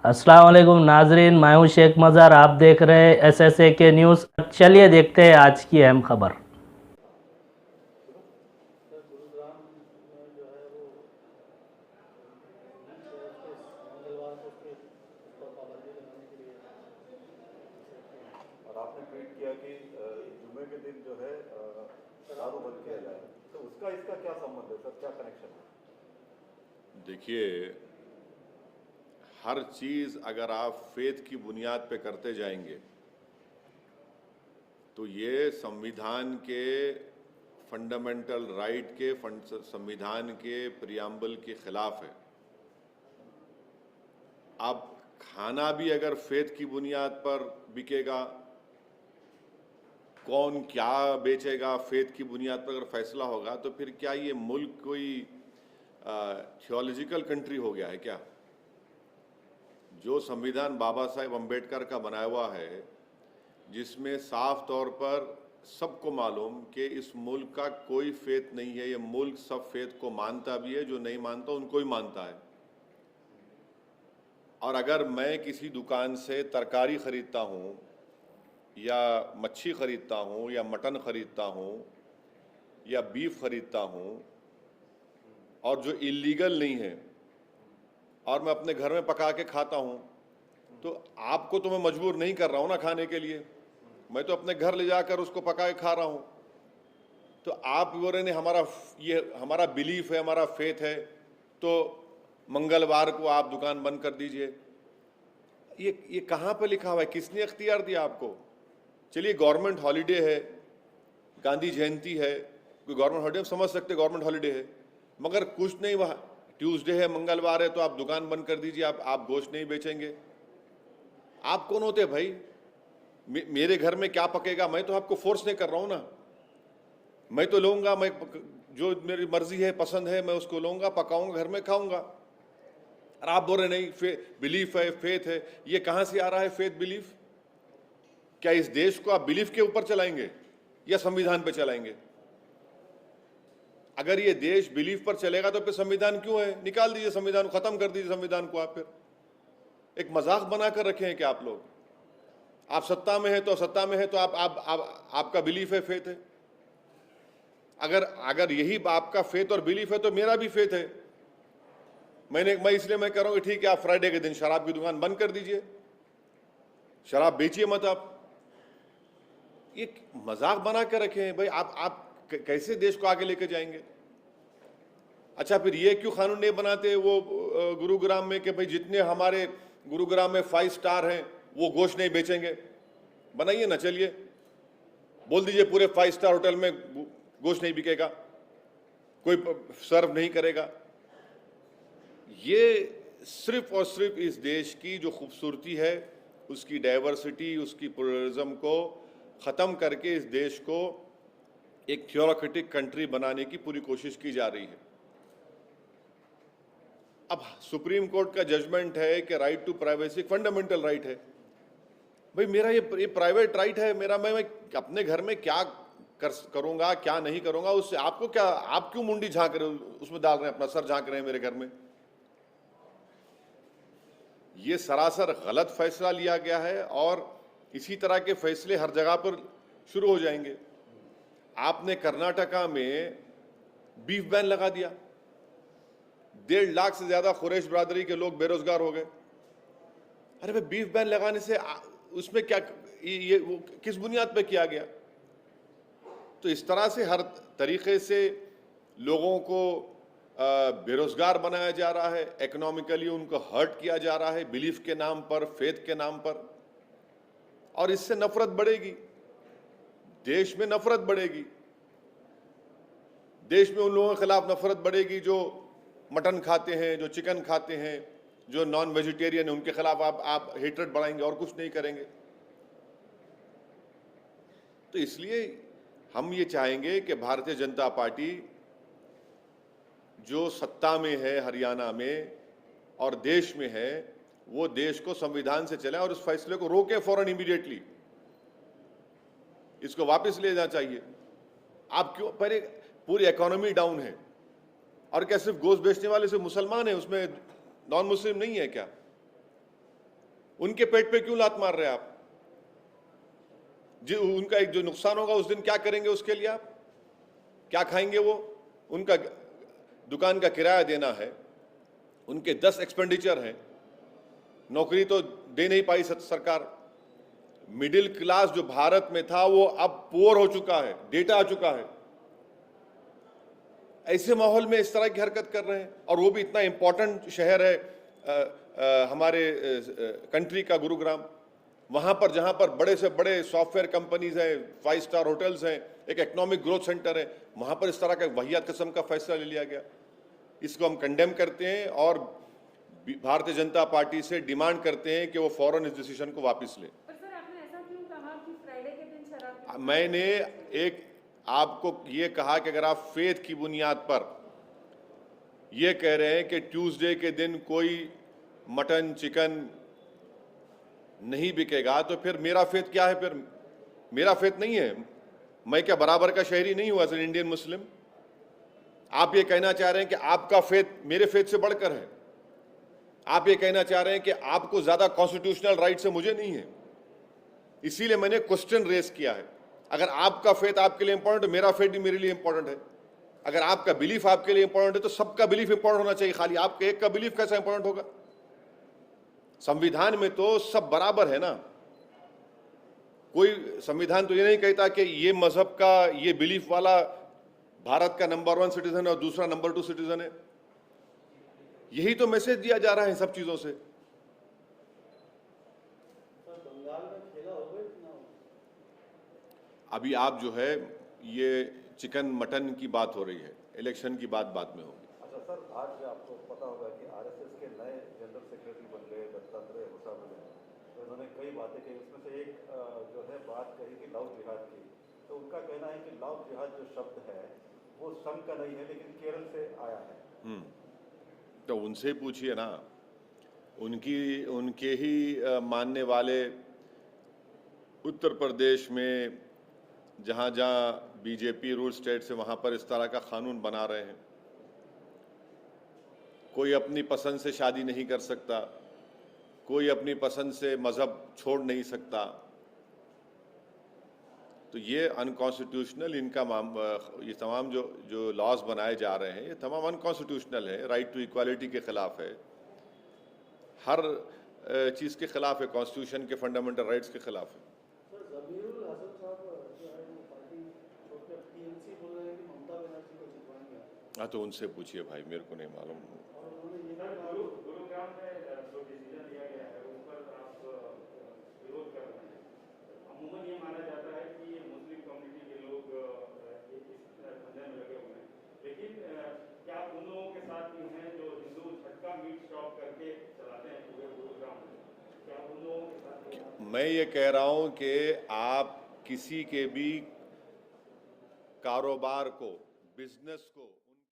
अस्सलाम वालेकुम नाजरीन, मैं हूं शेख मज़ार। आप देख रहे हैं SSA के न्यूज़। चलिए देखते हैं आज की अहम खबर। और आपने ट्वीट किया कि जुम्मे के दिन जो है दारू बंद किया जाए, तो उसका इसका क्या संबंध है सर, क्या कनेक्शन है? देखिए, हर चीज़ अगर आप फेथ की बुनियाद पे करते जाएंगे तो ये संविधान के फंडामेंटल राइट के संविधान के प्रियम्बल के खिलाफ है। अब खाना भी अगर फेथ की बुनियाद पर बिकेगा, कौन क्या बेचेगा फेथ की बुनियाद पर अगर फैसला होगा, तो फिर क्या ये मुल्क कोई थियोलॉजिकल कंट्री हो गया है क्या? जो संविधान बाबा साहेब अम्बेडकर का बनाया हुआ है, जिसमें साफ तौर पर सबको मालूम कि इस मुल्क का कोई फेथ नहीं है, ये मुल्क सब फेथ को मानता भी है, जो नहीं मानता उनको ही मानता है। और अगर मैं किसी दुकान से तरकारी ख़रीदता हूँ या मच्छी ख़रीदता हूँ या मटन ख़रीदता हूँ या बीफ ख़रीदता हूँ और जो इलीगल नहीं है और मैं अपने घर में पका के खाता हूँ, तो आपको तो मैं मजबूर नहीं कर रहा हूँ ना खाने के लिए, मैं तो अपने घर ले जाकर उसको पका के खा रहा हूँ। तो आप बोल रहे हैं ये हमारा बिलीफ है, हमारा फेथ है, तो मंगलवार को आप दुकान बंद कर दीजिए। ये कहाँ पर लिखा हुआ है? किसने अख्तियार दिया आपको? चलिए, गवर्नमेंट हॉलीडे है, गांधी जयंती है, कोई गवर्नमेंट हॉलीडे हम समझ सकते गवर्नमेंट हॉलीडे है, मगर कुछ नहीं, वहाँ ट्यूसडे है, मंगलवार है, तो आप दुकान बंद कर दीजिए, आप गोश्त नहीं बेचेंगे। आप कौन होते भाई? मेरे घर में क्या पकेगा मैं तो आपको फोर्स नहीं कर रहा हूँ ना, मैं तो लूँगा, मैं जो मेरी मर्जी है, पसंद है, मैं उसको लूँगा, पकाऊँगा, घर में खाऊँगा। और आप बोल रहे नहीं बिलीफ है, फेथ है। ये कहाँ से आ रहा है फेथ बिलीफ? क्या इस देश को आप बिलीफ के ऊपर चलाएंगे या संविधान पे चलाएंगे? अगर ये देश बिलीफ पर चलेगा तो फिर संविधान क्यों है? निकाल दीजिए संविधान को, खत्म कर दीजिए संविधान को। आप फिर एक मजाक बनाकर रखे हैं कि आप लोग, आप सत्ता में है तो सत्ता में है तो आपका बिलीफ है, फेथ है। अगर यही आपका फेथ और बिलीफ है तो मेरा भी फेथ है। मैं इसलिए मैं कह रहा हूं कि ठीक है, आप फ्राइडे के दिन शराब की दुकान बंद कर दीजिए, शराब बेचिए मत। आप ये मजाक बना कर रखे हैं भाई। आप कैसे देश को आगे लेके जाएंगे? अच्छा, फिर ये क्यों कानून नहीं बनाते वो गुरुग्राम में कि भाई जितने हमारे गुरुग्राम में 5 स्टार हैं वो गोश्त नहीं बेचेंगे? बनाइए ना, चलिए बोल दीजिए पूरे 5 स्टार होटल में गोश्त नहीं बिकेगा, कोई सर्व नहीं करेगा। ये सिर्फ और सिर्फ इस देश की जो खूबसूरती है, उसकी डाइवर्सिटी, उसकी प्लुरलिज्म को ख़त्म करके इस देश को एक थियोक्रेटिक कंट्री बनाने की पूरी कोशिश की जा रही है। अब सुप्रीम कोर्ट का जजमेंट है कि right to privacy fundamental right है। भाई मेरा ये प्राइवेट राइट है मेरा, मैं अपने घर में क्या करूंगा क्या नहीं करूंगा, उससे आपको क्या? आप क्यों मुंडी झांक रहे हो, उसमें डाल रहे हैं, अपना सर झांक रहे हैं मेरे घर में? ये सरासर गलत फैसला लिया गया है और इसी तरह के फैसले हर जगह पर शुरू हो जाएंगे। आपने कर्नाटका में बीफ बैन लगा दिया, 1.5 लाख से ज्यादा कुरैश बरादरी के लोग बेरोजगार हो गए। अरे भाई, बीफ बैन लगाने से उसमें क्या, ये वो किस बुनियाद पे किया गया? तो इस तरह से हर तरीके से लोगों को बेरोजगार बनाया जा रहा है, इकोनॉमिकली उनको हर्ट किया जा रहा है बिलीफ के नाम पर, फेथ के नाम पर, और इससे नफरत बढ़ेगी, देश में नफरत बढ़ेगी, देश में उन लोगों के खिलाफ नफरत बढ़ेगी जो मटन खाते हैं, जो चिकन खाते हैं, जो नॉन वेजिटेरियन है, उनके खिलाफ आप हेट्रेड बढ़ाएंगे और कुछ नहीं करेंगे। तो इसलिए हम ये चाहेंगे कि भारतीय जनता पार्टी जो सत्ता में है हरियाणा में और देश में है, वो देश को संविधान से चले और इस फैसले को रोके फौरन, इमीडिएटली इसको वापस ले जाना चाहिए। आप क्यों? पहले पूरी इकोनॉमी डाउन है, और क्या सिर्फ गोश्त बेचने वाले सिर्फ मुसलमान है, उसमें नॉन मुस्लिम नहीं है क्या? उनके पेट पे क्यों लात मार रहे हैं आप? जो उनका एक जो नुकसान होगा उस दिन क्या करेंगे उसके लिए? आप क्या खाएंगे? वो उनका दुकान का किराया देना है, उनके 10 एक्सपेंडिचर हैं, नौकरी तो दे नहीं पाई सरकार। मिडिल क्लास जो भारत में था वो अब पुअर हो चुका है, डेटा आ चुका है। ऐसे माहौल में इस तरह की हरकत कर रहे हैं, और वो भी इतना इंपॉर्टेंट शहर है हमारे कंट्री का, गुरुग्राम, वहां पर जहां पर बड़े से बड़े सॉफ्टवेयर कंपनीज हैं, 5 स्टार होटल्स हैं, एक इकोनॉमिक ग्रोथ सेंटर है, वहां पर इस तरह का वाहियात किस्म का फैसला ले लिया गया। इसको हम कंडेम करते हैं और भारतीय जनता पार्टी से डिमांड करते हैं कि वो फौरन इस डिसीजन को वापस ले। पर सर, आपने ऐसा क्यों कहा कि फ्राइडे के दिन शराब? मैंने एक आपको ये कहा कि अगर आप फेथ की बुनियाद पर ये कह रहे हैं कि ट्यूसडे के दिन कोई मटन चिकन नहीं बिकेगा, तो फिर मेरा फेथ क्या है? फिर मेरा फेथ नहीं है? मैं क्या बराबर का शहरी नहीं हूं एज एन इंडियन मुस्लिम? आप ये कहना चाह रहे हैं कि आपका फेथ मेरे फेथ से बढ़कर है? आप ये कहना चाह रहे हैं कि आपको ज्यादा कॉन्स्टिट्यूशनल राइट से मुझे नहीं है? इसीलिए मैंने क्वेश्चन रेस किया है। अगर आपका फेथ आपके लिए इंपॉर्टेंट है, मेरा फेथ भी मेरे लिए इंपॉर्टेंट है। अगर आपका बिलीफ आपके लिए इंपॉर्टेंट है तो सबका बिलीफ इंपॉर्टेंट होना चाहिए। खाली आपके एक का बिलीफ कैसा इंपॉर्टेंट होगा? संविधान में तो सब बराबर है ना। कोई संविधान तो ये नहीं कहता कि ये मजहब का, ये बिलीफ वाला भारत का नंबर 1 सिटीजन है और दूसरा नंबर 2 सिटीजन है। यही तो मैसेज दिया जा रहा है सब चीजों से। अभी आप जो है ये चिकन मटन की बात हो रही है, इलेक्शन की बात बाद में होगी। अच्छा सर, आज आपको पता होगा कि आरएसएस के नए जनरल सेक्रेटरी बन गए दत्तात्रेय होसाबले ने, तो उन्होंने कई बातें कही। उसमें से एक जो है बात कही कि लव जिहाद की। तो उनका कहना है कि लव जिहाद जो शब्द है वो संघ का नहीं है, लेकिन केरल से आया है। तो उनसे पूछिए ना, उनके ही मानने वाले उत्तर प्रदेश में जहां जहां बीजेपी रूल स्टेट से, वहां पर इस तरह का कानून बना रहे हैं। कोई अपनी पसंद से शादी नहीं कर सकता, कोई अपनी पसंद से मजहब छोड़ नहीं सकता। तो ये अनकॉन्स्टिट्यूशनल, इनका ये तमाम जो लॉज बनाए जा रहे हैं ये तमाम अनकॉन्स्टिट्यूशनल है, राइट टू इक्वालिटी के खिलाफ है, हर चीज़ के खिलाफ है, कॉन्स्टिट्यूशन के फंडामेंटल राइट्स के खिलाफ है। हाँ, तो उनसे पूछिए भाई, मेरे को नहीं मालूम। गुरुग्राम में जो डिसीजन लिया गया है उस पर आप विरोध कर रहे हैं। अमूमन ये माना जाता है कि मुस्लिम कम्युनिटी के लोग इस धंधे में लगे हुए हैं, लेकिन क्या उन लोगों के साथ भी हैं जो हिंदू झटका मीट शॉप करके चलाते हैं पूरे गुरुग्राम में? क्या उन लोगों के साथ? मैं ये कह रहा हूं कि आप किसी के भी कारोबार को, बिजनेस को